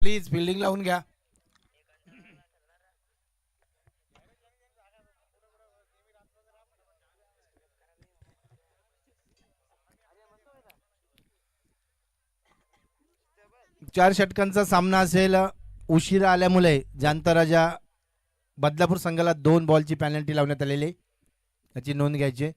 Please fielding लावून घ्या. चार षटकांचा सामना असेल. उशिरा आल्यामुळे जांताराजा बदलापूर संघाला 2 बॉलची पॅनल्टी लावण्यात आलेली, याची नोंद घ्यायची.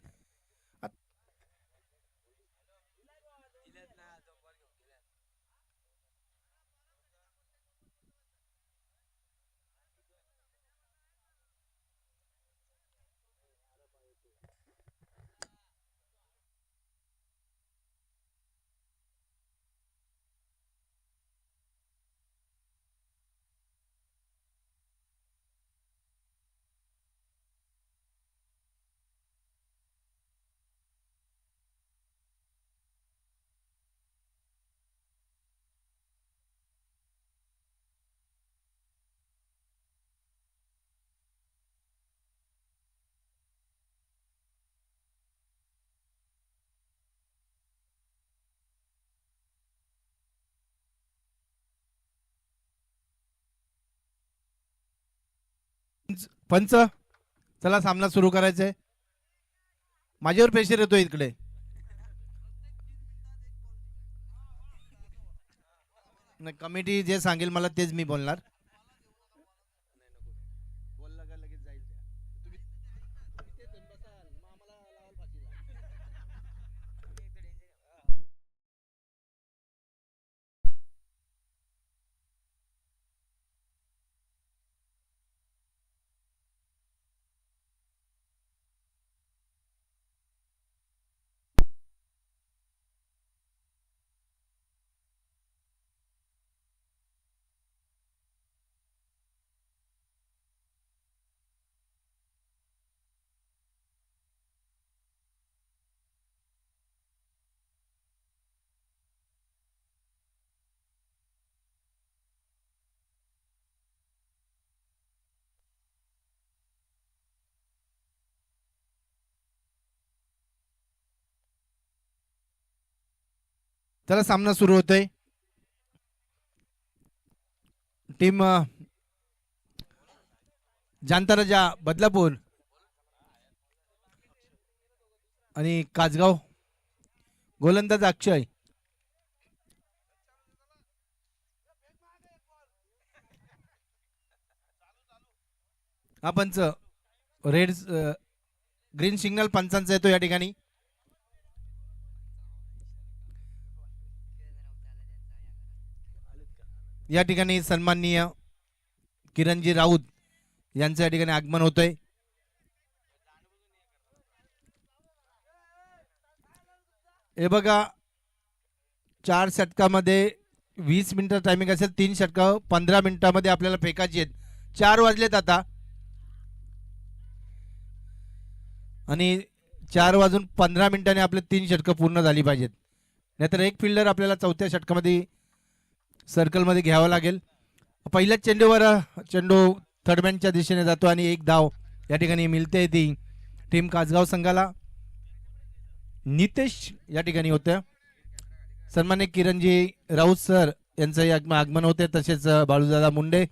पंच, चला सामना सुरू करायचा आहे. माझ्यावर प्रेशर येतो इकडे. कमिटी जे सांगेल मला तेच मी बोलणार. चला सामना सुरू होतोय. टीम जांताराजा बदलापूर आणि कासगाव, गोलंदाज अक्षय. हा पंच रेड ग्रीन सिग्नल पंचांचा येतो या ठिकाणी. या ठिकाणी सन्माननीय किरणजी राऊत यांचं या ठिकाणी आगमन होतंय. हे बघा, 4 षटकामध्ये 20 मिनिटं टायमिंग असेल. 3 षटकं 15 मिनिटांमध्ये आपल्याला फेकायची आहेत. 4 वाजलेत आता आणि 4 वाजून 15 मिनिटांनी आपले 3 षटकं पूर्ण झाली पाहिजेत. नाहीतर एक फिल्डर आपल्याला 4थ्या षटकामध्ये सर्कलमध्ये घ्यावा लागेल. पहिल्याच चेंडूवर चेंडू थर्डमॅनच्या दिशेने जातो आणि 1 धाव या ठिकाणी मिळते ती टीम कासगाव संघाला. नितेश या ठिकाणी होत्या. सन्मान्य किरणजी राऊत सर यांचं आगमन होते. तसेच बाळूदादा मुंडे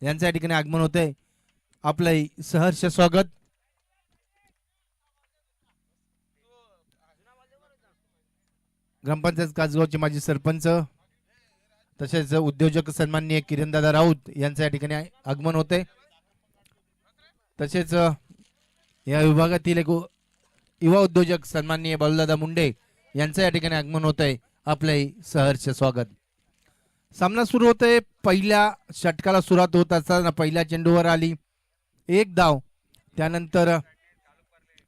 यांचं या ठिकाणी आगमन होते. आपलं सहर्ष स्वागत. ग्रामपंचायत कासगावचे माजी सरपंच तसेच उद्योजक सन्माननीय किरणदादा राऊत यांचं या ठिकाणी आगमन होते. तसेच या विभागातील एक युवा उद्योजक सन्माननीय बाळूदादा मुंडे यांचं या ठिकाणी आगमन होत आहे. आपले सहर्ष स्वागत. सामना सुरू होतोय. पहिल्या षटकाला सुरुवात होत असताना पहिल्या चेंडूवर आली 1 धाव. त्यानंतर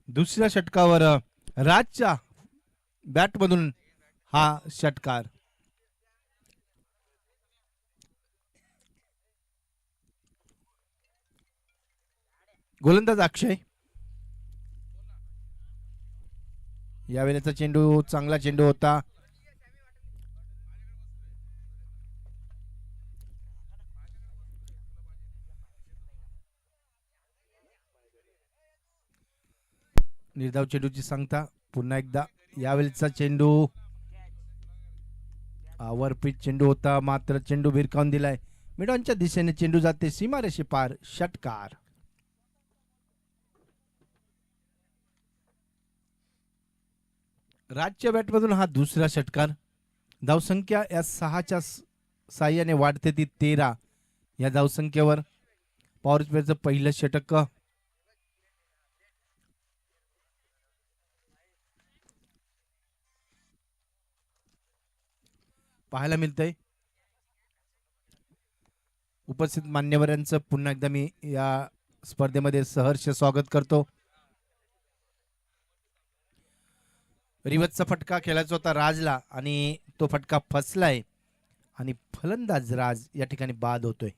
दुसऱ्या षटकावर राजच्या बॅटमधून हा षटकार. गोलंदाज अक्षय. यावेळेचा चेंडू चांगला चेंडू होता. निर्धाव चेंडूची सांगता पुन्हा एकदा. यावेळेचा चेंडू वरपीच चेंडू होता, मात्र चेंडू भिरकावून दिलाय. मिडॉनच्या दिशेने चेंडू जाते सीमारेषे पार. षटकार. राजच्या बॅटमधून हा दुसरा षटकार. धावसंख्या या 6च्या साह्याने वाढते ती 13 या धावसंख्येवर. पॉवर प्लेचं पहिलं षटक. पाहायला मिळतंय. उपस्थित मान्यवरांचं पुन्हा एकदा मी या स्पर्धेमध्ये सहर्ष स्वागत करतो. रिवतचा फटका खेळायचा होता राजला आणि तो फटका फसलाय आणि फलंदाज राज या ठिकाणी बाद होतोय.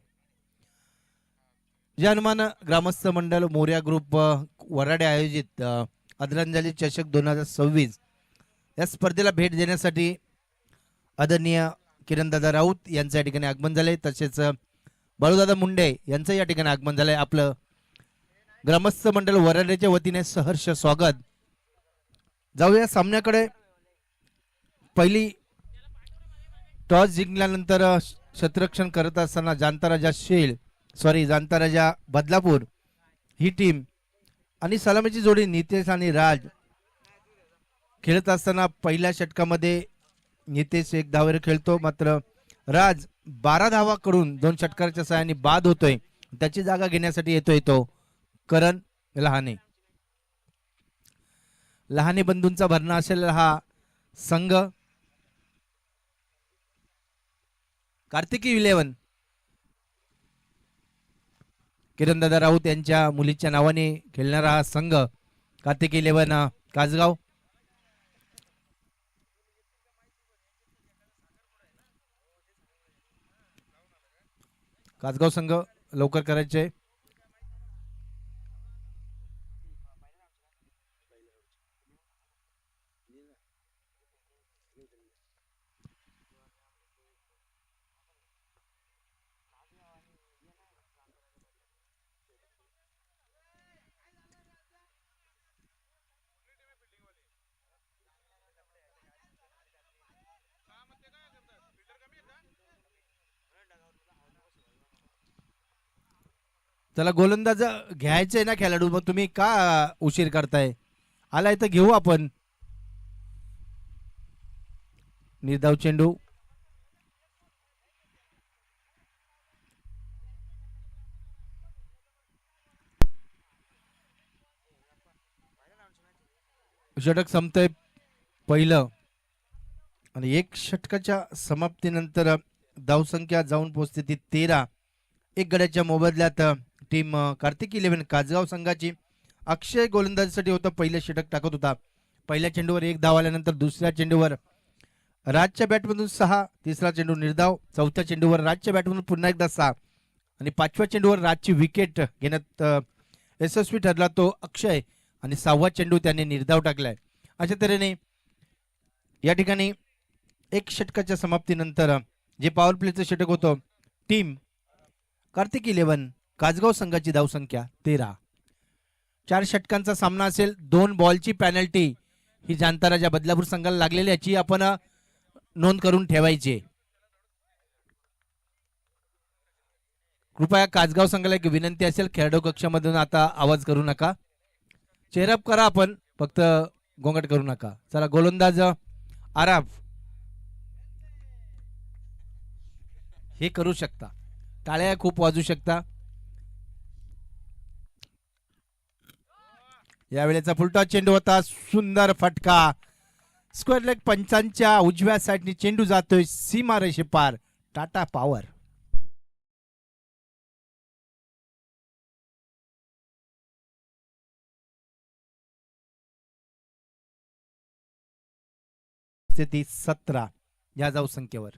जनमान ग्रामस्थ मंडळ मोर्या ग्रुप वराडे आयोजित आदरांजली चषक 2026 या स्पर्धेला भेट देण्यासाठी आदरणीय किरणदादा राऊत यांचं या ठिकाणी आगमन झालंय. तसेच बाळूदादा मुंडे यांचं या ठिकाणी आगमन झालंय. आपलं ग्रामस्थ मंडळ वराड्याच्या वतीने सहर्ष स्वागत. जाऊया सामन्याकडे. पहिली टॉस जिंकल्यानंतर क्षेत्ररक्षण करत असताना जांताराजा बदलापूर ही टीम आणि सलामीची जोडी नितेश आणि राज खेळत असताना पहिल्या षटकामध्ये नितेश 1 धावेवर खेळतो, मात्र राज 12 धावाकडून 2 षटकाराच्या साहाय्याने बाद होतोय. त्याची जागा घेण्यासाठी येतोय तो करण लहाने बंधूंचा भरणा असलेला हा संघ. कार्तिकी 11 किरणदादा राऊत यांच्या मुलीच्या नावाने खेळणारा हा संघ कार्तिकी 11 कासगाव. कासगाव संघ लवकर करायचे. त्याला गोलंदाज घ्यायचंय ना खेळाडू, मग तुम्ही का उशीर करताय? आलाय तर घेऊ आपण. निर्धाव चेंडू. षटक संपतंय पहिलं आणि 1 षटकाच्या समाप्तीनंतर धावसंख्या जाऊन पोहोचते ती 13. 1 गड्याच्या मोबदल्यात टीम कार्तिकी 11 कासगाव संघाची अक्षय गोलंदाजीसाठी होता. पहिलं षटक टाकत होता. पहिल्या चेंडूवर 1 धाव आल्यानंतर दुसऱ्या चेंडूवर राजच्या बॅटमधून 6, तिसरा चेंडू निर्धाव, चौथ्या चेंडूवर राजच्या बॅटमधून पुन्हा एकदा 6 आणि 5व्या चेंडूवर राजची विकेट घेण्यात यशस्वी ठरला तो अक्षय आणि 6वा चेंडू त्याने निर्धाव टाकलाय. अशा तऱ्हेने या ठिकाणी 1 षटकाच्या समाप्तीनंतर जे पॉवर प्लेचं षटक होतं टीम कार्तिकी 11 कासगाव संघाची धावसंख्या 13. 4 षटकांचा सामना असेल. 2 बॉलची पॅनल्टी ही जांताराजा बदलापूर संघाला लागलेली याची आपण नोंद करून ठेवायची. कृपया कासगाव संघाला एक विनंती असेल, खेळाडू कक्षामधून आता आवाज करू नका. चेहराप करा आपण, फक्त गोंगाट करू नका. चला गोलंदाज आराफ हे करू शकता, टाळ्या खूप वाजू शकता. यावेळेचा फुलटॉस चेंडू होता. सुंदर फटका. स्क्वेअर लेग पंचांच्या उजव्या साईडने चेंडू जातोय सीमारेषे पार. टाटा पॉवर. स्थिती 17 या धावसंख्येवर.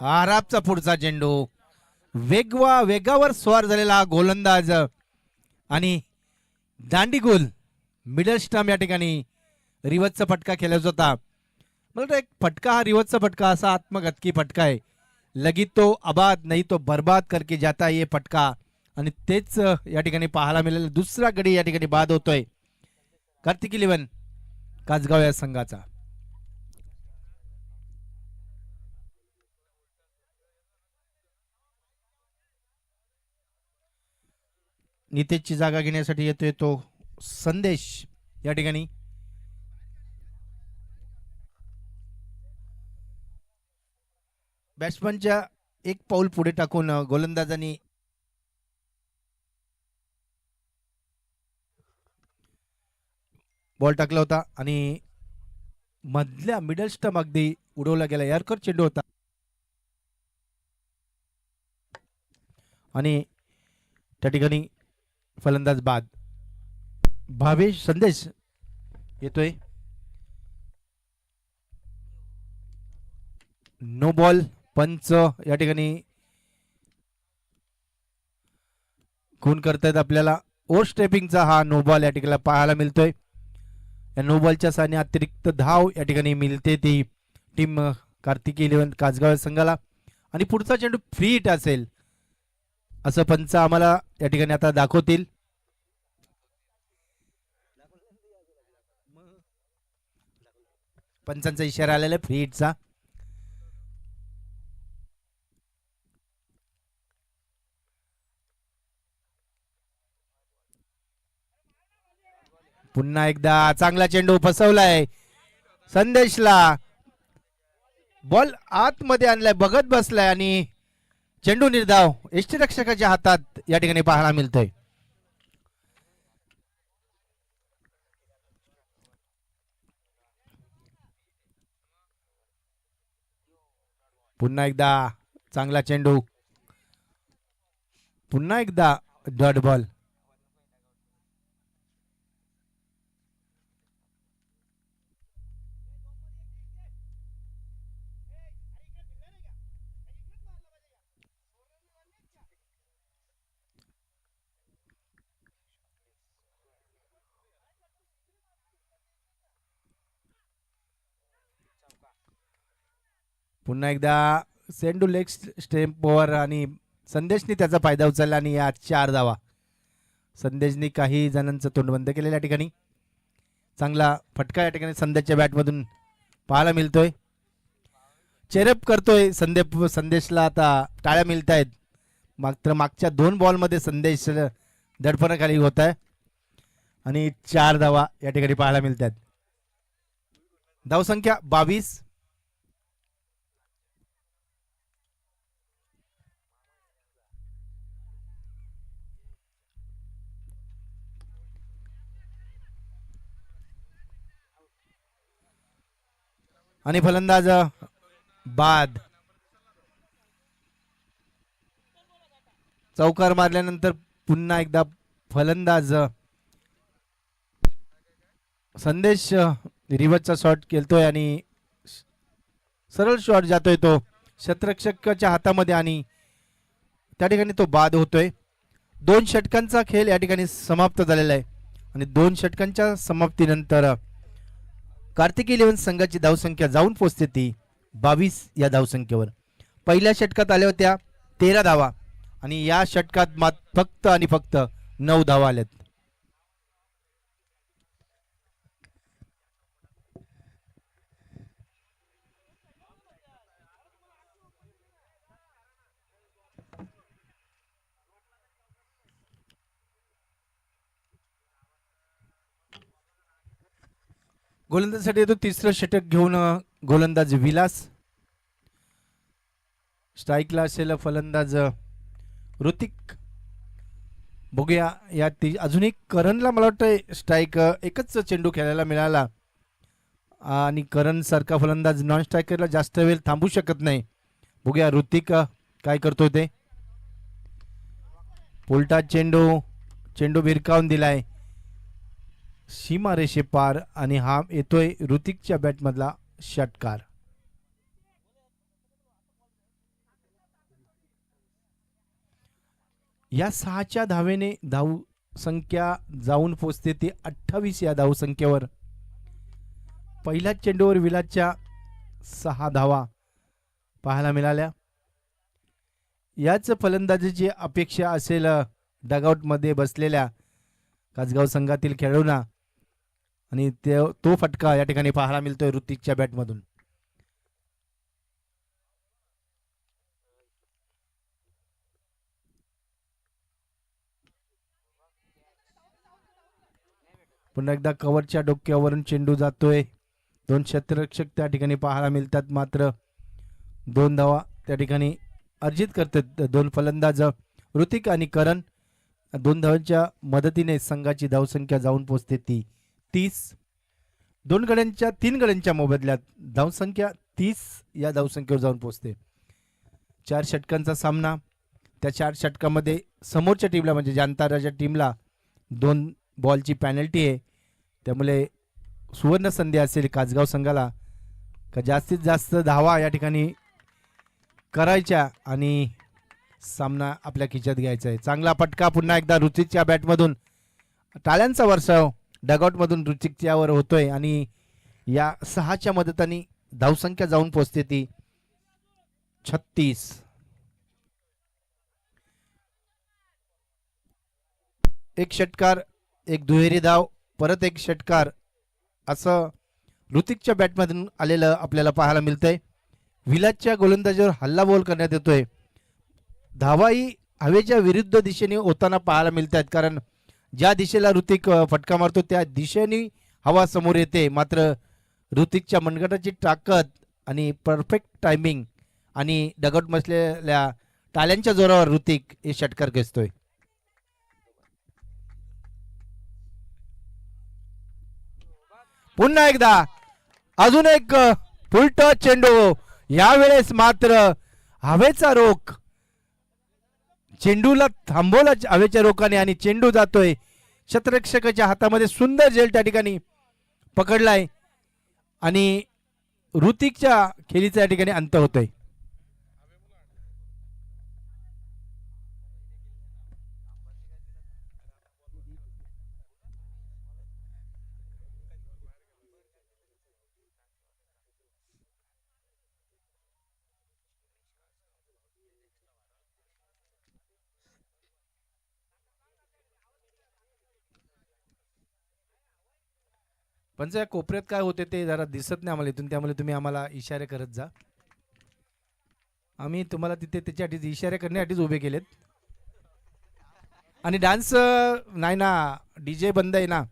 आरापचा पुढचा चेंडू. वेगावर स्वार झालेला गोलंदाज आणि दांडीगुल मिडल स्टंप या ठिकाणी रिवतचा फटका खेळायचा होता. मला एक फटका हा रिवतचा फटका असा आत्मघातकी फटका आहे. लगी तो आबाद नहीं तो बर्बाद करके जाता ये फटका आणि तेच या ठिकाणी पाहायला मिळालं. दुसरा गडी या ठिकाणी बाद होतोय कार्तिक 11 कासगाव या संघाचा. नितेशची जागा घेण्यासाठी येतोय तो संदेश या ठिकाणी. बॅट्समनच्या एक पाऊल पुढे टाकून गोलंदाजांनी बॉल टाकला होता आणि मधल्या मिडल स्टंप अगदी उडवला गेला. यारकर चेंडू होता आणि त्या ठिकाणी फलंदाज बाद. भावेश संदेश येतोय. No ball. पंच या ठिकाणी खून करतायत आपल्याला. ओव्हर स्टेपिंगचा हा नो बॉल या ठिकाणी पाहायला मिळतोय. या नो बॉलच्या साहाय्याने अतिरिक्त धाव या ठिकाणी मिळते ती टीम कार्तिक 11 कासगाव संघाला. आणि पुढचा चेंडू फ्री हिट असेल असं पंच आम्हाला या ठिकाणी आता दाखवतील. पंचांचा इशारा आलेला फ्री हिटचा. पुन्हा एकदा चांगला चेंडू फसवलाय संदेशला. बॉल आतमध्ये आणलाय बघत बसलाय आणि चेंडू निर्धाव यष्टीरक्षकाच्या हातात या ठिकाणी पाहायला मिळतोय. पुन्हा एकदा चांगला चेंडू. पुन्हा एकदा डॉट बॉल. पुन्हा एकदा चेंडू लेग स्टेम्पवर आणि संदेशनी त्याचा फायदा उचलला आणि या 4 धावा. संदेशनी काही जणांचं तोंड बंद केलेल्या ठिकाणी चांगला फटका या ठिकाणी संदेशच्या बॅटमधून पाहायला मिळतोय. चेरअप करतोय संदेशला आता टाळ्या मिळत आहेत. मात्र मागच्या 2 बॉलमध्ये संदेश दडपणाखाली होत आहे आणि 4 धावा या ठिकाणी पाहायला मिळतात. धावसंख्या 22. आणि फलंदाज बाद. चौकार मारल्यानंतर पुन्हा एकदा फलंदाज संदेश रिव्हर्सचा शॉट खेळतोय आणि सरळ शॉट जातोय तो क्षेत्ररक्षकाच्या हातामध्ये आणि त्या ठिकाणी तो बाद होतोय. 2 षटकांचा खेळ या ठिकाणी समाप्त झालेला आहे आणि 2 षटकांच्या समाप्तीनंतर कार्तिक 11 संघाची धावसंख्या जाऊन पोहोचते ती 22 या धावसंख्येवर. पहिल्या षटकात आल्या होत्या 13 धावा आणि या षटकात फक्त आणि फक्त 9 धावा आल्यात. गोलंदाजीसाठी येतो 3रं षटक घेऊन गोलंदाज विलास. स्ट्राईकला असेल फलंदाज ऋतिक. बघूया या अजून एक करणला मला वाटतं स्ट्राईक एकच चेंडू खेळायला मिळाला आणि करण सारखा फलंदाज नॉन स्ट्रायकरला जास्त वेळ थांबू शकत नाही. बघूया ऋतिक काय करतोय ते. पोलटा चेंडू भिरकावून दिलाय सीमारेषे पार आणि हा येतोय ऋतिकच्या बॅटमधला षटकार. या 6च्या धावेने धावसंख्या जाऊन पोचते ती 28 या धावसंख्येवर. पहिल्याच चेंडूवर विलासच्या 6 धावा पाहायला मिळाल्या याच फलंदाजीची अपेक्षा असेल डगआउट मध्ये बसलेल्या कासगाव संघातील खेळाडूंना आणि तो फटका या ठिकाणी पाहायला मिळतोय ऋतिकच्या बॅटमधून. पुन्हा एकदा कव्हरच्या डोक्यावरून चेंडू जातोय. दोन क्षेत्ररक्षक त्या ठिकाणी पाहायला मिळतात, मात्र 2 धावा त्या ठिकाणी अर्जित करतात दोन फलंदाज ऋतिक आणि करण. 2 धावांच्या मदतीने संघाची धावसंख्या जाऊन पोहोचते ती 30. 3 गड्यांच्या मोबदल्यात धावसंख्या 30 या धावसंख्येवर जाऊन पोहोचते. 4 षटकांचा सामना. त्या 4 षटकामध्ये समोरच्या टीमला म्हणजे जांताराच्या टीमला 2 बॉलची पॅनल्टी आहे. त्यामुळे सुवर्ण संधी असेल कासगाव संघाला का जास्तीत जास्त धावा या ठिकाणी करायच्या आणि सामना आपल्या खिच्यात घ्यायचा आहे. चांगला फटका पुन्हा एकदा ऋतिकच्या बॅटमधून. टाळ्यांचा वर्षाव डगआउटमधून ऋतिकच्यावर होतोय आणि या 6च्या मदताने धावसंख्या जाऊन पोहोचते ती 36. एक षटकार, एक दुहेरी धाव, परत एक षटकार असं ऋतिकच्या बॅटमधून आलेलं आपल्याला पाहायला मिळतंय. विलासच्या गोलंदाजीवर हल्ला बोल करण्यात येतोय. धावाही हवेच्या विरुद्ध दिशेने होताना पाहायला मिळतात, कारण ज्या दिशेला ऋतिक फटका मारतो त्या दिशेने हवा समोर येते. मात्र ऋतिकच्या मनगटाची ताकद आणि परफेक्ट टायमिंग आणि डगआउट बसलेल्या टाळ्यांच्या जोरावर ऋतिक हे षटकार घेतोय. पुन्हा एकदा अजून एक फुलटॉस चेंडू. यावेळेस मात्र हवेचा रोख, चेंडूला थांबवला हवेच्या रोखाने आणि चेंडू जातोय क्षेत्ररक्षकाच्या हातामध्ये. सुंदर झेल त्या ठिकाणी पकडलाय आणि ऋतिकच्या खेळीचा या ठिकाणी अंत होतोय. पण या कोपऱ्यात काय होते ते जरा दिसत नाही आम्हाला इथून, त्यामुळे तुम्ही आम्हाला इशारे करत जा. आम्ही तुम्हाला तिथे त्याच्यासाठी इशारे करण्यासाठीच उभे केलेत. आणि डान्स नाही ना, डीजे बंद आहे ना,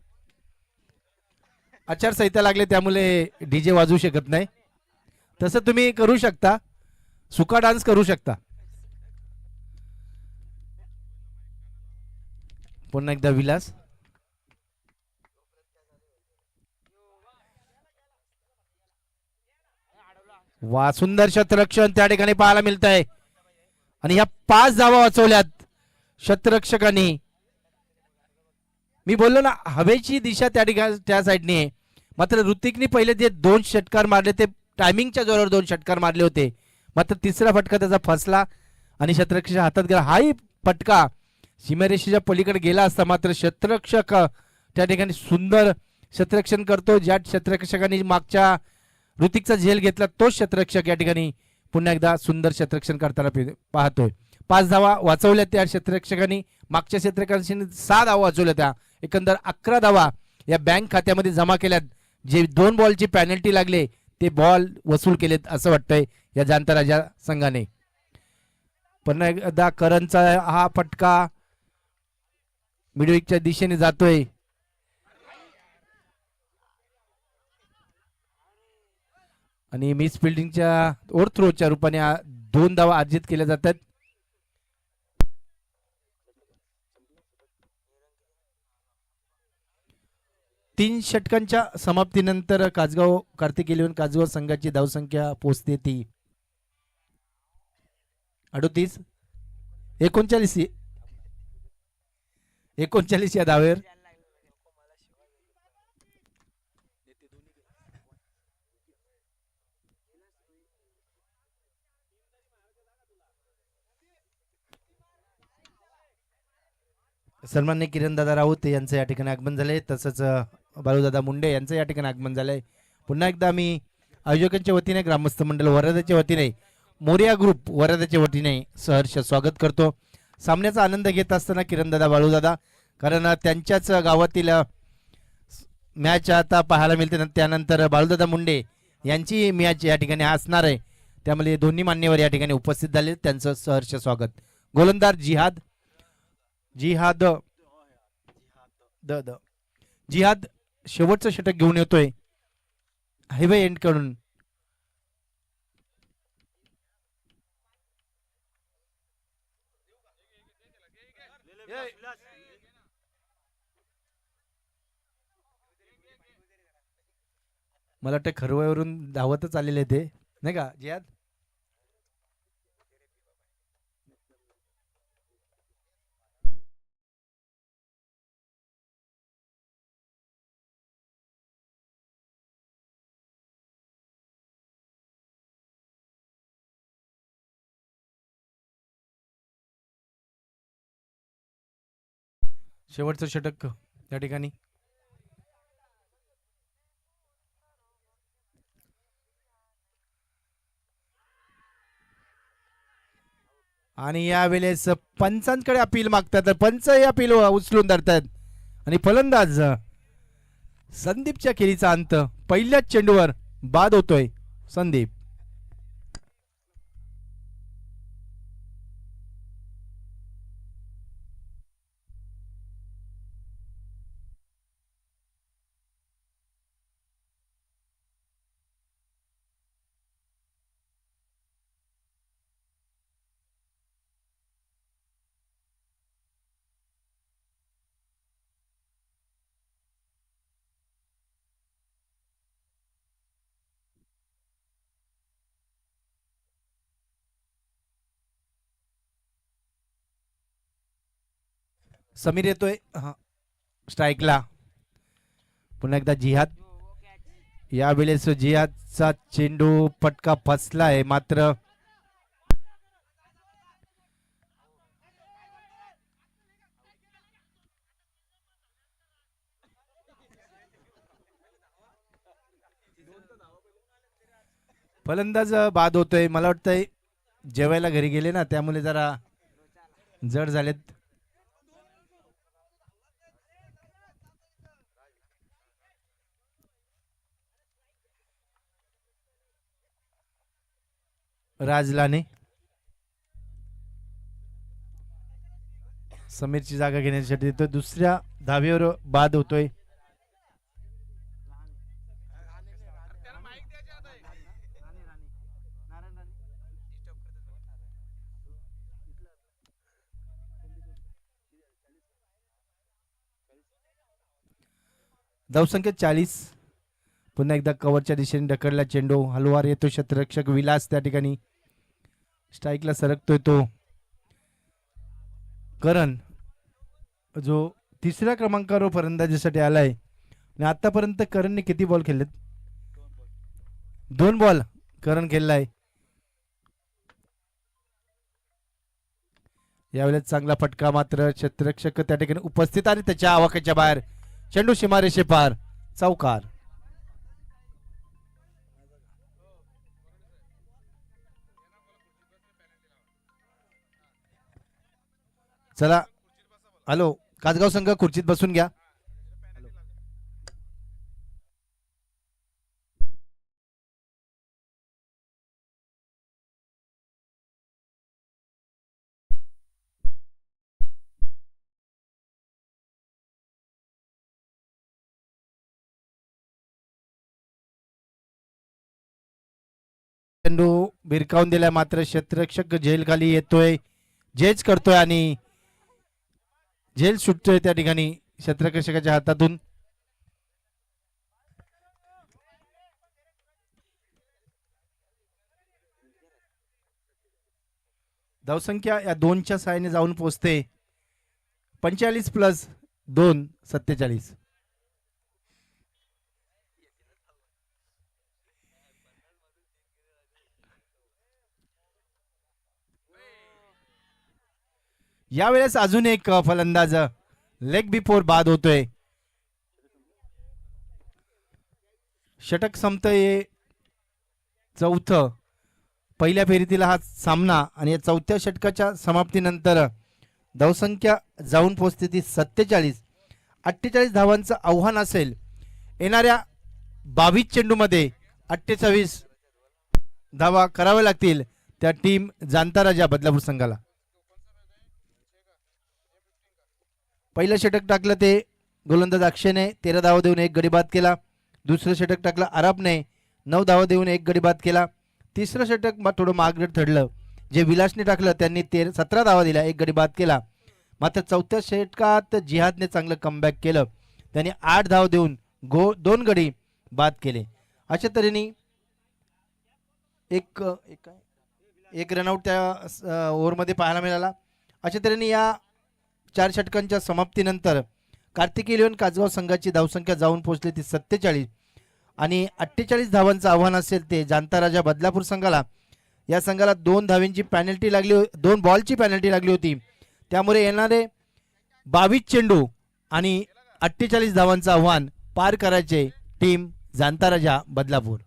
आचारसंहिता लागले त्यामुळे डीजे वाजवू शकत नाही. तसं तुम्ही करू शकता, सुका डान्स करू शकता. पुन्हा एकदा विलास. वा, सुंदर क्षेत्ररक्षण त्या ठिकाणी पाहायला मिळत आहे आणि ह्या 5 धावा वाचवल्यात क्षेत्ररक्षकांनी. मी बोललो ना, हवेची दिशा त्या ठिकाणी त्या साईडने आहे. मात्र ऋतिकने पहिले जे 2 षटकार मारले ते टायमिंगच्या जोरावर 2 षटकार मारले होते. मात्र तिसरा फटका त्याचा फसला आणि क्षेत्ररक्षकाच्या हातात गेला. हाही फटका सीमारेषेच्या पलीकडे गेला असता, मात्र क्षेत्ररक्षक त्या ठिकाणी सुंदर क्षेत्ररक्षण करतो. ज्या क्षेत्ररक्षकांनी मागच्या ऋतिकचा झेल घेतला तोच क्षेत्ररक्षक या ठिकाणी पुन्हा एकदा सुंदर क्षेत्ररक्षण करताना पाहतोय. 5 धावा वाचवल्या त्या क्षेत्ररक्षकांनी. मागच्या क्षेत्ररक्षकांनी 6 धावा वाचवल्या. त्या एकंदर 11 धावा या बँक खात्यामध्ये जमा केल्यात. जे 2 बॉलची पॅनल्टी लागले ते बॉल वसूल केलेत असं वाटतंय या जांताराजा संघाने. पुन्हा एकदा करणचा हा फटका मिडविकच्या दिशेने जातोय. आणि मिस फिल्डिंगच्या ओव्हर थ्रोच्या रूपाने 2 धावा अर्जित केल्या जातात. तीन षटकांच्या समाप्तीनंतर कासगाव कार्तिक 11 कासगाव संघाची धावसंख्या पोहोचते ती 38. 39 या धावेवर. सन्माननीय किरणदादा राऊत यांचं या ठिकाणी आगमन झालंय. तसंच बाळूदादा मुंडे यांचं या ठिकाणी आगमन झालंय. पुन्हा एकदा मी आयोजकांच्या वतीने, ग्रामस्थ मंडळ वरादाच्या वतीने मोरिया ग्रुप वरदाच्या वतीने सहर्ष स्वागत करतो. सामन्याचा आनंद घेत असताना किरणदादा बाळूदादा, कारण त्यांच्याच गावातील मॅच आता पाहायला मिळते. त्यानंतर बाळूदादा मुंडे यांची मॅच या ठिकाणी असणार आहे, त्यामुळे दोन्ही मान्यवर या ठिकाणी उपस्थित झाले, त्यांचं सहर्ष स्वागत. गोलंदाज जिहाद जिहाद द द जिहाद शेवटचं षटक घेऊन येतोय हायवे एंड कडून. मला वाटतं खरवळवरून धावतच आलेले ते, नाही का जिहाद? शेवटचं षटक त्या ठिकाणी. आणि यावेळेस पंचांकडे अपील मागतात, तर पंच हे अपील उचलून धरतात आणि फलंदाज संदीपच्या खेळीचा अंत. पहिल्याच चेंडूवर बाद होतोय संदीप. समीर येतोय स्ट्राईकला. पुन्हा एकदा जिहाद. यावेळेस जिहादचा चेंडू पटका फसलाय, मात्र फलंदाज बाद होतोय. मला वाटतंय जेवायला घरी गेले ना, त्यामुळे जरा जड झालेत. राजलाने समीरची जागा घेण्यासाठी तो दुसऱ्या धावेवर बाद होतोय. धावसंख्या 40. पुन्हा एकदा कव्हरच्या दिशेने ढकलला चेंडू, हलवार येतो क्षेत्ररक्षक विलास, त्या ठिकाणी स्ट्राईकला सरकतोय तो करण, जो तिसऱ्या क्रमांकावर फलंदाजीसाठी आलाय. आणि आतापर्यंत करणने किती बॉल खेळलेत? 2 बॉल करण खेळलाय. यावेळेस चांगला फटका, मात्र क्षेत्ररक्षक त्या ठिकाणी उपस्थित आणि त्याच्या आवाक्याच्या बाहेर चेंडू सीमारेषे पार, चौकार. चला हॅलो, कासगाव संघ खुर्चीत बसून घ्या. चेंडू भिरकावून दिलाय, मात्र क्षेत्ररक्षक झेल खाली येतोय, झेज करतोय आणि झेल सुटतोय त्या ठिकाणी क्षेत्ररक्षकाच्या हातातून. धावसंख्या या 2च्या साहाय्याने जाऊन पोहोचते 45 + 2 47. यावेळेस अजून एक फलंदाज लेग बिफोर बाद होतोय. षटक संपतंय 4थं. पहिल्या फेरीतील हा सामना आणि या चौथ्या षटकाच्या समाप्तीनंतर धावसंख्या जाऊन पोहोचते ती 47. 48 धावांचं आव्हान असेल. येणाऱ्या 22 चेंडूमध्ये 48 धावा कराव्या लागतील त्या टीम जाणता राजा बदलापूर संघाला. पहिलं षटक टाकलं ते गोलंदाज अक्षयने 13 धावा देऊन 1 गडी बाद केला. दुसरं षटक टाकलं आरापने 9 धावा देऊन 1 गडी बाद केला. तिसरं षटक थोडं मागं ठरलं जे विलासने टाकलं, त्यांनी 17 धावा दिल्या 1 गडी बाद केला. मात्र चौथ्या षटकात जिहादने चांगलं कमबॅक केलं, त्यांनी 8 धाव देऊन 2 गडी बाद केले. अशा तऱ्हेने एक रनआउट त्या ओव्हरमध्ये पाहायला मिळाला. अशा तऱ्हेने या 4 षटकांच्या समाप्तीनंतर कार्तिकी इलेव्हन कासगाव संघाची धावसंख्या जाऊन पोहोचली ती 47 आणि 48 धावांचं आव्हान असेल ते जाणता राजा बदलापूर संघाला. या संघाला 2 धावांची पॅनल्टी लागली, 2 बॉलची पॅनल्टी लागली होती. त्यामुळे येणारे 22 चेंडू आणि 48 धावांचं आव्हान पार करायचे टीम जाणता राजा बदलापूर.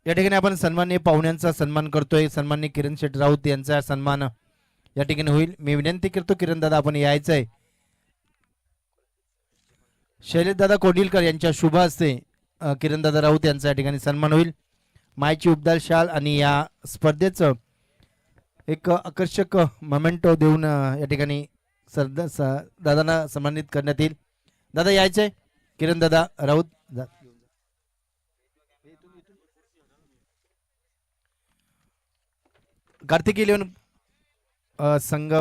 या ठिकाणी आपण सन्माननीय पाहुण्यांचा सन्मान करतोय. सन्माननीय किरण शेठ राऊत यांचा सन्मान या ठिकाणी होईल. मी विनंती करतो किरण दादा आपण यायचंय. शैलेश दादा कोंडिलकर यांच्या शुभ हस्ते किरण दादा राऊत यांचा या ठिकाणी सन्मान होईल. मायची उबदार शाल आणि या स्पर्धेचं एक आकर्षक मोमेंटो देऊन या ठिकाणी दादांना सन्मानित करण्यात येईल. दादा यायचंय किरण दादा राऊत. कार्तिकी इलेव्हन संघ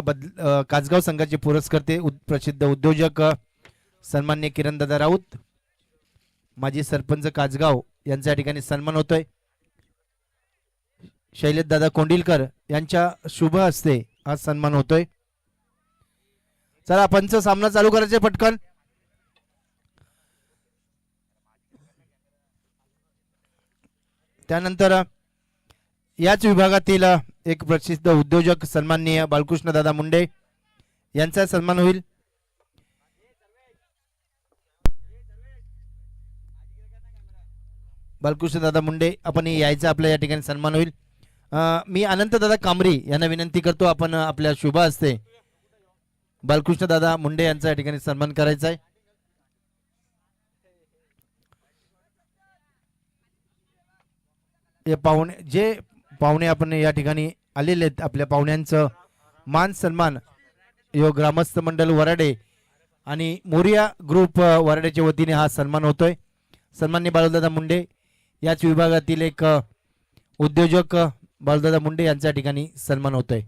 कासगाव संघाचे पुरस्कर्ते प्रसिद्ध उद्योजक सन्माननीय किरणदादा राऊत, माजी सरपंच कासगाव यांच्या ठिकाणी सन्मान होतोय. शैलेश दादा कोंडिलकर यांच्या शुभ हस्ते हा सन्मान होतोय. चला पंच सामना चालू करायचे पटकन. त्यानंतर याच विभागातील एक प्रसिद्ध उद्योजक सन्माननीय बाळकृष्ण दादा मुंडे यांचा सन्मान होईल. बाळकृष्ण दादा मुंडे आपण यायचा आपल्या या ठिकाणी सन्मान होईल. मी अनंत दादा कांबरी यांना विनंती करतो आपण आपल्या शुभ हस्ते बाळकृष्ण दादा मुंडे यांचा या ठिकाणी सन्मान करायचा आहे. जे पाहुणे आपण या ठिकाणी आलेले आहेत आपल्या पाहुण्यांचं मान सन्मान यो ग्रामस्थ मंडळ वराडे आणि मोरिया ग्रुप वराडेच्या वतीने हा सन्मान होतोय. सन्माननीय बाळूदादा मुंडे याच विभागातील एक उद्योजक बाळूदादा मुंडे यांच्या ठिकाणी सन्मान होतोय.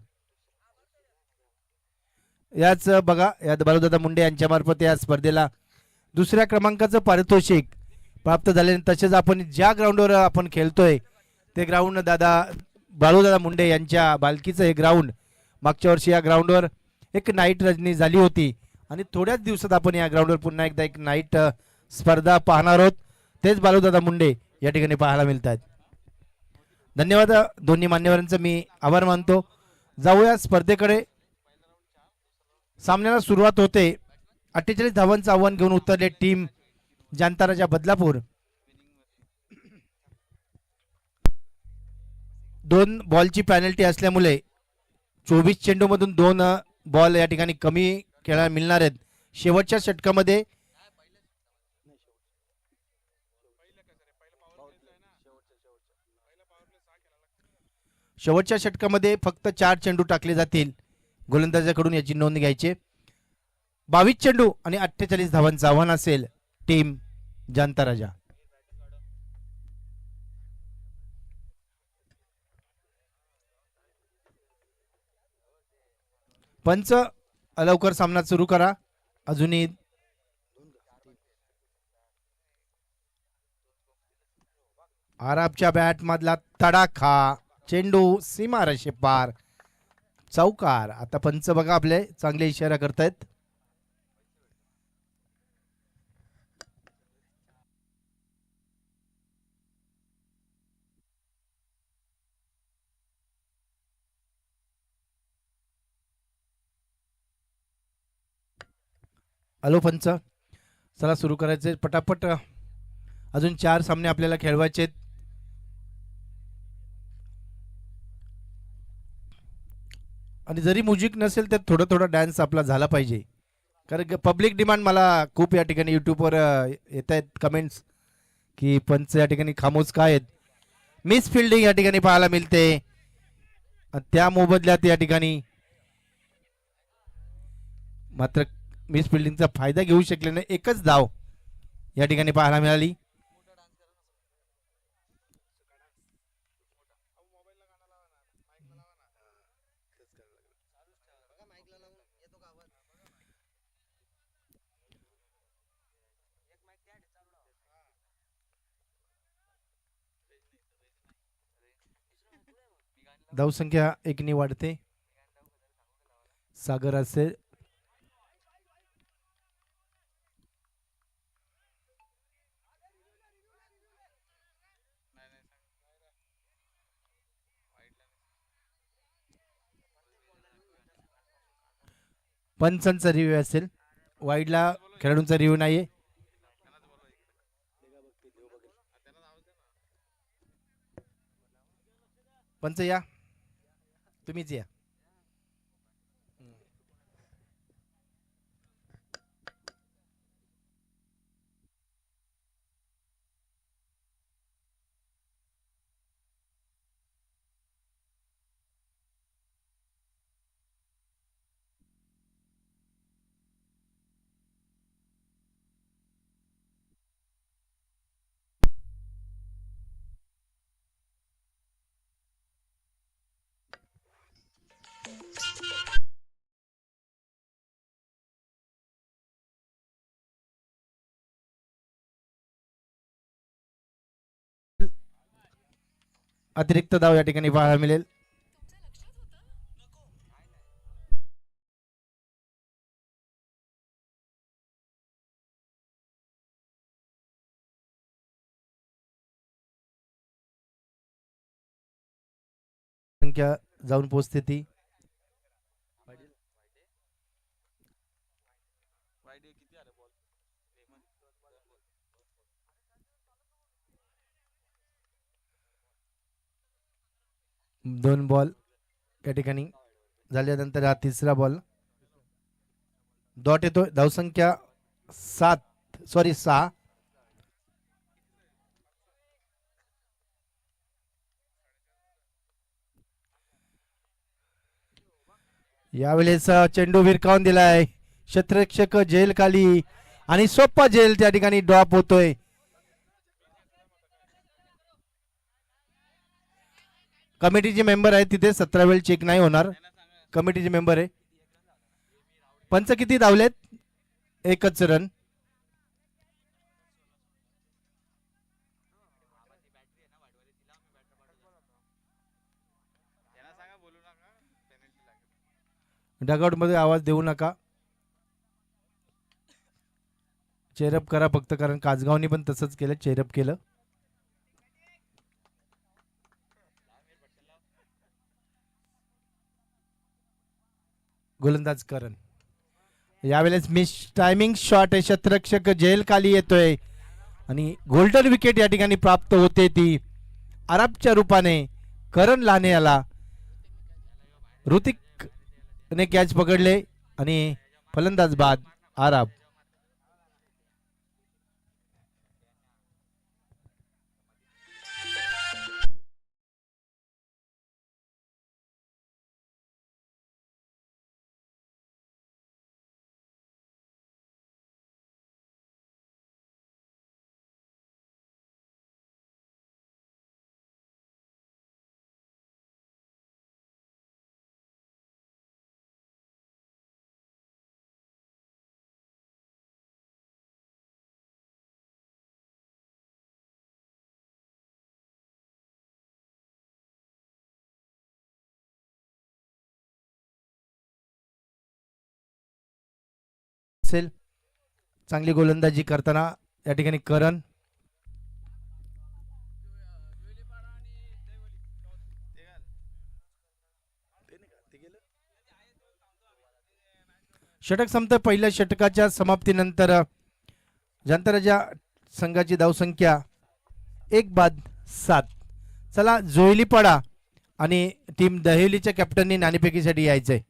याच बघा या बाळूदादा मुंडे यांच्या मार्फत या स्पर्धेला दुसऱ्या क्रमांकाचं पारितोषिक प्राप्त झाले. तसेच आपण ज्या ग्राउंडवर आपण खेळतोय ते ग्राउंड बाळूदादा मुंडे यांच्या बालकीचं हे ग्राउंड मागच्या वर्षी या ग्राउंडवर एक नाईट रजनी झाली होती आणि थोड्याच दिवसात आपण या ग्राउंडवर पुन्हा एकदा एक नाईट स्पर्धा पाहणार आहोत. तेच बाळूदादा मुंडे या ठिकाणी पाहायला मिळतात. धन्यवाद दोन्ही मान्यवरांचं मी आभार मानतो. जाऊया स्पर्धेकडे. सामन्याला सुरुवात होते. 48 धावांचं आव्हान घेऊन उतरले टीम जाणता राजा बदलापूर. 2 बॉलची पॅनल्टी असल्यामुळे 24 चेंडूमधून 2 बॉल या ठिकाणी कमी खेळायला मिळणार आहेत. शेवटच्या षटकामध्ये फक्त 4 चेंडू टाकले जातील. गोलंदाजाकडून याची नोंद घ्यायची. 22 चेंडू आणि 48 धावांचं आव्हान असेल टीम जाणता राजा. पंच लवकर सामना सुरू करा. अजूनही आराबच्या बॅट मधला तडाखा, चेंडू सीमारेषे पार, चौकार. आता पंच बघा आपले चांगले इशारा करतायत. हॅलो पंच, चला सुरू करायचे पटापट. अजून 4 सामने आपल्याला खेळवायचे. आणि जरी म्युझिक नसेल तर थोडं थोडं डान्स आपला झाला पाहिजे. कारण पब्लिक डिमांड मला खूप या ठिकाणी युट्यूबवर येत आहेत कमेंट्स की पंच या ठिकाणी खामोश काय आहेत. मिस फिल्डिंग या ठिकाणी पाहायला मिळते. त्या मोबदल्यात या ठिकाणी मात्र मिस फिल्डिंगचा फायदा घेऊ शकले नाही. एकच धाव या ठिकाणी पाहायला मिळाली. धावसंख्या 1 ने वाढते. सागर असेल पंचांचा रिव्ह्यू असेल. वाईडला खेळाडूंचा रिव्ह्यू नाहीये. पंच या, तुम्हीच या. अतिरिक्त धाव या ठिकाणी पाहायला मिळेल. संख्या जाऊन पोहोचते ती. दोन बॉल या ठिकाणी झाल्यानंतर हा तिसरा बॉल. डॉट येतो. धावसंख्या 6. यावेळेस चेंडू विरकावून दिलाय. क्षेत्ररक्षक जेल खाली आणि सोप्पा जेल त्या ठिकाणी ड्रॉप होतोय. कमिटीचे मेंबर आहे तिथे 17 वेळ चेक नाही होणार. कमिटीचे मेंबर आहे. पंच किती धावलेत? एकच रन. डगआउट मध्ये आवाज देऊ नका. चेरअप करा फक्त, कारण कासगावनी पण तसंच केलं, चेरअप केलं. गोलंदाज करण. यावेळेस मिस टायमिंग शॉट आहे. क्षेत्ररक्षक जेल खाली येतोय आणि गोल्डन विकेट या ठिकाणी प्राप्त होते ती अरबच्या रूपाने करण लाने याला. ऋतिक ने कॅच पकडले आणि फलंदाज बाद आराब. वत्सेल, चांगली गोलंदाजी करताना या ठिकाणी करण, षटक संपतं. पहिल्या षटकाच्या समाप्तीनंतर जनताराजा संघाची धावसंख्या 1-7. चला जोईलीपाडा आणि टीम दहिवलीच्या कॅप्टननी नाणेफेकीसाठी यायचंय.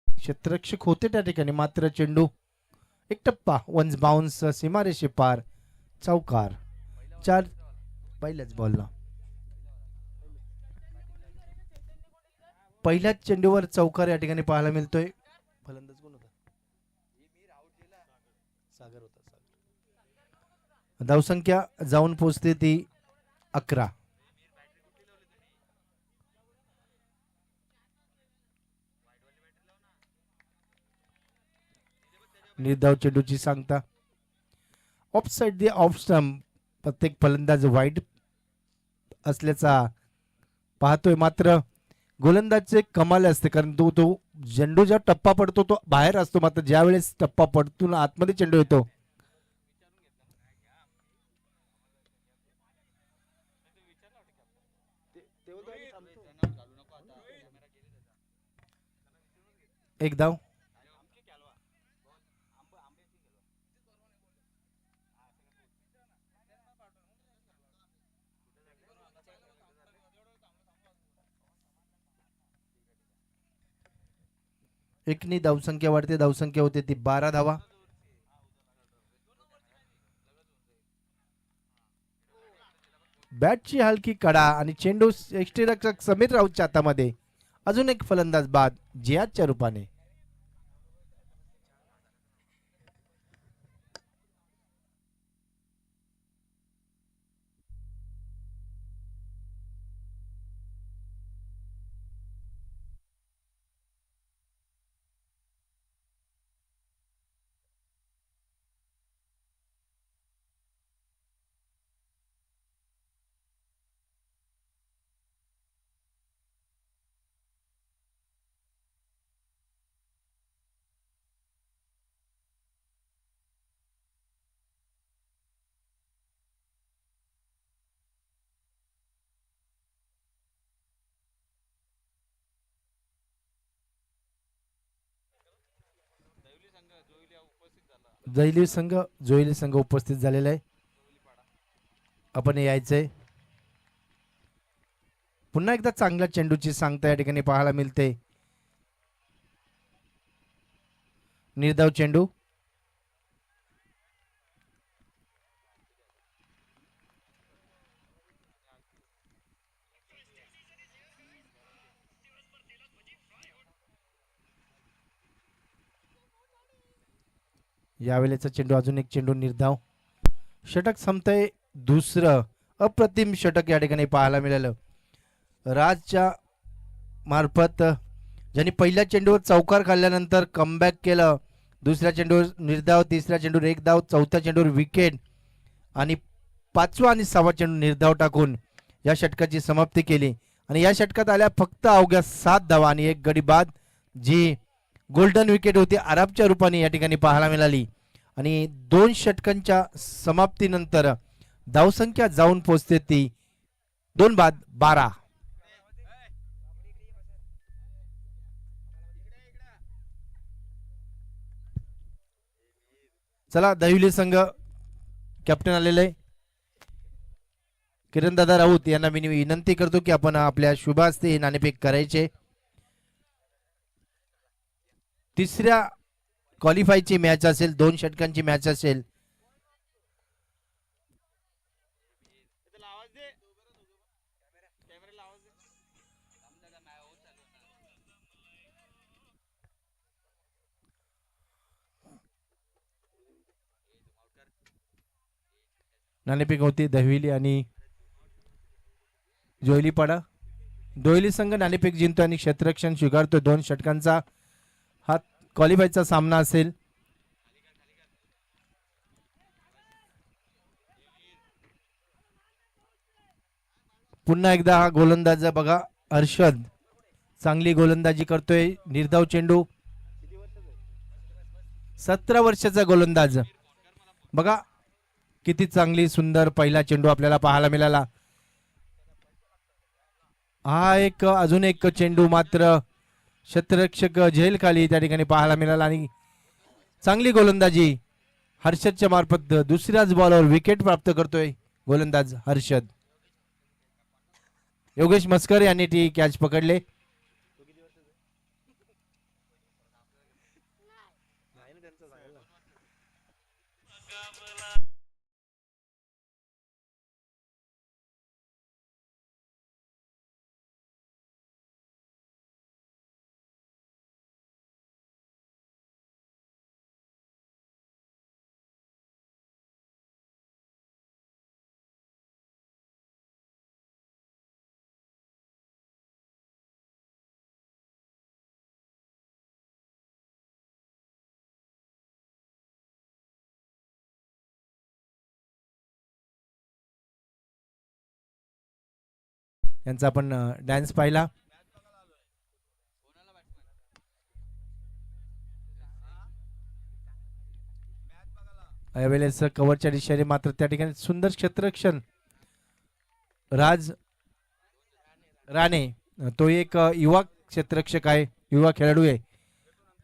क्षेत्ररक्षक होते त्या ठिकाणी, मात्र चेंडू एक टप्पा वन्स बाउन्स सीमारेषे पार, चौकार. 4 पहिल्याच बॉलला, पहिल्याच चेंडूवर चौकार या ठिकाणी पाहायला मिळतोय. फलंदाज कोण होता? सागर होता. धावसंख्या जाऊन पोहोचते ती 11. निर्धाव चेंडूची सांगता of side the off stump. प्रत्येक फलंदाज वाईट असल्याचा पाहतोय, मात्र गोलंदाजचे कमाल असते, कारण तो चेंडू जेव्हा टप्पा पडतो तो बाहेर असतो, मात्र ज्या वेळेस टप्पा पडतो आतमध्ये चेंडू येतो. एक धाव. एकनी धावसंख्या वाढते, धावसंख्या होते ती 12 धावा. बॅटची हलकी कडा आणि चेंडू यष्टीरक्षक समीर राऊतच्या हातामध्ये. अजून एक फलंदाज बाद जियादच्या रूपाने. जोईली संघ उपस्थित झालेला आहे. आपण यायचंय. पुन्हा एकदा चांगल्या चेंडूची सांगता या ठिकाणी पाहायला मिळते. निर्धाव चेंडू. यावेळेचा चेंडू, अजून एक चेंडू निर्धाव. षटक संपतंय. दुसरं अप्रतिम षटक या ठिकाणी पाहायला मिळालं. राजच्या मार्फत ज्यांनी पहिल्या चेंडूवर चौकार खाल्ल्यानंतर कमबॅक केलं, दुसऱ्या चेंडूवर निर्धाव, तिसऱ्या चेंडूवर एक धाव, चौथ्या चेंडूवर विकेट आणि 5वा आणि 6वा चेंडू निर्धाव टाकून या षटकाची समाप्ती केली. आणि या षटकात आल्या फक्त अवघ्या 7 धावा आणि एक गडी बाद, जी गोल्डन विकेट होती अरबच्या रूपाने या ठिकाणी पाहायला मिळाली. आणि 2 षटकांच्या समाप्तीनंतर धावसंख्या जाऊन पोहोचते ती 2 बाद 12. चला दहिवली संघ कॅप्टन आलेले आहे किरणदादा राऊत यांना मी विनंती करतो की आपण आपल्या शुभ हस्ते हे नाणेफेक करायचे. तिसऱ्या क्वालिफायची मॅच असेल, 2 षटकांची मॅच असेल. नाणेफेक होती दहिवली आणि जोयलीपाडा. दोयली संघ नाणेफेक जिंकतो आणि क्षेत्ररक्षण स्वीकारतो. 2 षटकांचा हा क्वालिफायचा सामना असेल. पुन्हा एकदा हा गोलंदाज बघा, हर्षद चांगली गोलंदाजी करतोय. निर्धाव चेंडू, 17 वर्षाचा गोलंदाज बघा, किती चांगली सुंदर पहिला चेंडू आपल्याला पाहायला मिळाला. हा एक अजून एक चेंडू मात्र क्षेत्ररक्षक झेल खाली त्या ठिकाणी पाहायला मिळाला आणि चांगली गोलंदाजी हर्षदच्या मार्फत दुसऱ्याच बॉलवर विकेट प्राप्त करतोय गोलंदाज हर्षद. योगेश मस्कर यांनी ती कॅच पकडले. यांचा आपण डान्स पाहिला. यावेळेस कव्हरच्या दिशेने मात्र त्या ठिकाणी सुंदर क्षेत्ररक्षण राज राणे, तो एक युवा क्षेत्ररक्षक आहे, युवा खेळाडू आहे.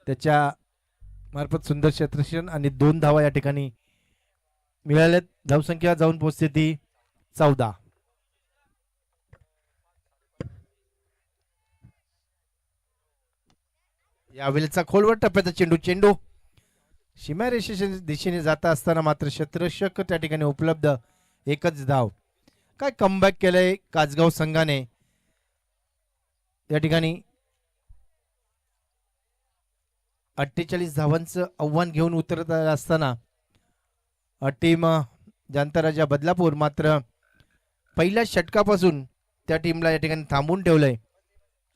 त्याच्या मार्फत सुंदर क्षेत्ररक्षण आणि 2 धावा या ठिकाणी मिळाल्यात. धावसंख्या जाऊन पोहोचते ती 14. यावेळेचा खोलवर टप्प्याचा चेंडू सीमारेषेच्या दिशेने जाता असताना मात्र क्षेत्ररक्षक त्या ठिकाणी उपलब्ध. एकच धाव. काय कमबॅक केलंय कासगाव संघाने. या ठिकाणी 48 धावांचं आव्हान घेऊन उतरत असताना टीम जांताराजा बदलापूर मात्र पहिल्या षटकापासून त्या टीमला या ठिकाणी थांबून ठेवलंय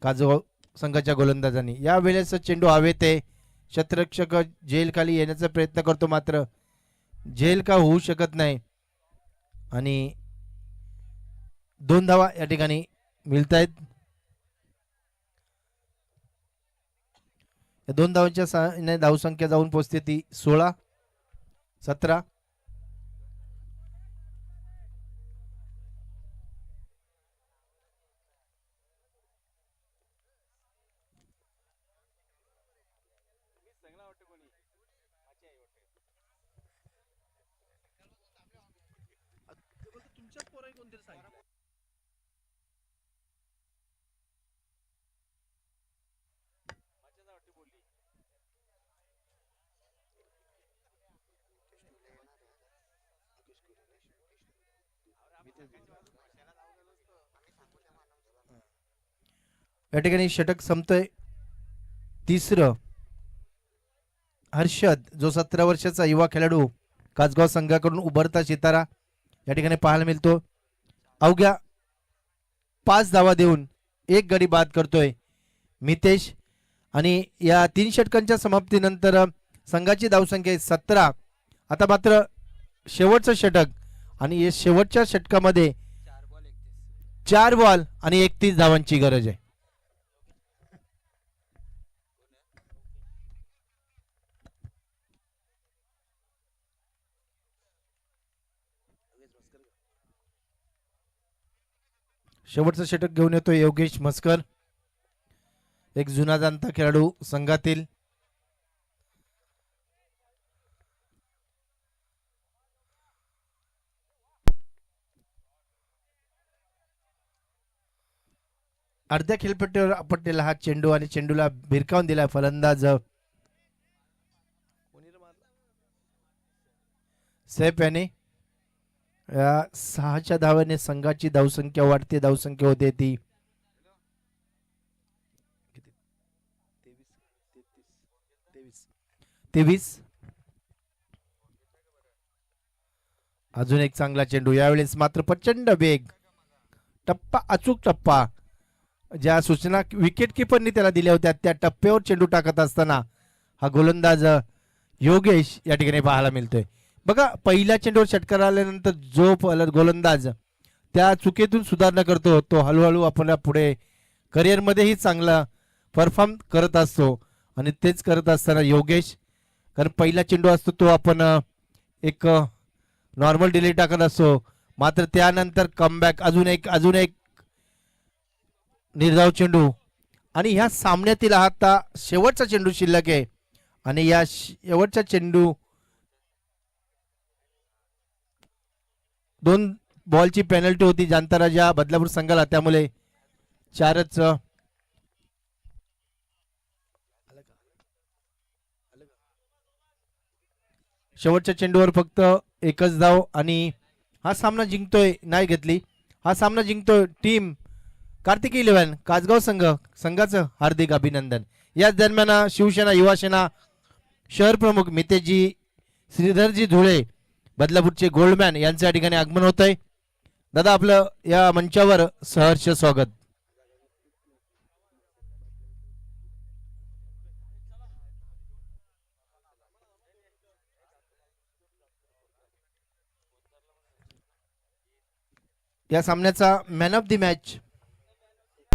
कासगाव संघाच्या गोलंदाजांनी. या वेळेस चेंडू हवेत आहे. क्षेत्ररक्षक झेल खाली येण्याचा प्रयत्न करतो मात्र झेल का होऊ शकत नाही आणि 2 धावा या ठिकाणी मिळत आहेत. 2 धावांच्या सहाय्याने धावसंख्या जाऊन पोहोचते ती 16-17. या ठिकाणी षटक संपतोय. तिसरं हर्षद, जो 17 वर्षाचा युवा खेळाडू कासगाव संघाकडून उभरता सितारा या ठिकाणी पाहायला मिळतो. अवघ्या 5 धावा देऊन 1 गडी बाद करतोय मितेश. आणि या 3 षटकांच्या समाप्तीनंतर संघाची धावसंख्या 17. आता मात्र शेवटचं षटक आणि या शेवटच्या षटकामध्ये 4 बॉल आणि 31 धावांची गरज आहे. शेवटचं षटक घेऊन येतो योगेश म्हसकर, एक जुना जाणता खेळाडू संघातील. अर्ध्या खेळपट्टीवर आपटलेला हा चेंडू आणि चेंडूला भिरकावून दिला फलंदाज सैफ याने. 6च्या धावाने संघाची धावसंख्या वाढते. धावसंख्या होते ती 23. अजून एक चांगला चेंडू, यावेळेस मात्र प्रचंड वेग, टप्पा, अचूक टप्पा. ज्या सूचना विकेट किपरनी त्याला दिल्या होत्या त्या टप्प्यावर चेंडू टाकत असताना हा गोलंदाज योगेश या ठिकाणी पाहायला मिळतोय. बघा, पहिल्या चेंडूवर षटकार आल्यानंतर जो गोलंदाज त्या चुकीतून सुधारणा करतो तो हळूहळू आपल्या पुढे करिअरमध्येही चांगला परफॉर्म करत असतो. आणि तेच करत असताना योगेश, कारण पहिला चेंडू असतो तो आपण एक नॉर्मल डिले टाकत असतो, मात्र त्यानंतर कमबॅक, अजून एक निर्धाव चेंडू. आणि ह्या सामन्यातील आता शेवटचा चेंडू शिल्लक आहे आणि या शेवटचा चेंडू 2 बॉलची पेनल्टी होती जाणता राजा बदलापूर संघाला, त्यामुळे 4च. शेवटच्या चेंडूवर फक्त एकच धाव आणि हा सामना जिंकतोय, नाही घेतली, हा सामना जिंकतोय टीम कार्तिकी 11 कासगाव संघाचं हार्दिक अभिनंदन. याच दरम्यान शिवसेना युवासेना शहर प्रमुख मितेजी श्रीधरजी धुळे बदलापूरचे गोल्डमॅन यांच्या ठिकाणी आगमन होत आहे. दादा, आपलं या मंचावर सहर्ष स्वागत. या सामन्याचा मॅन ऑफ द मॅच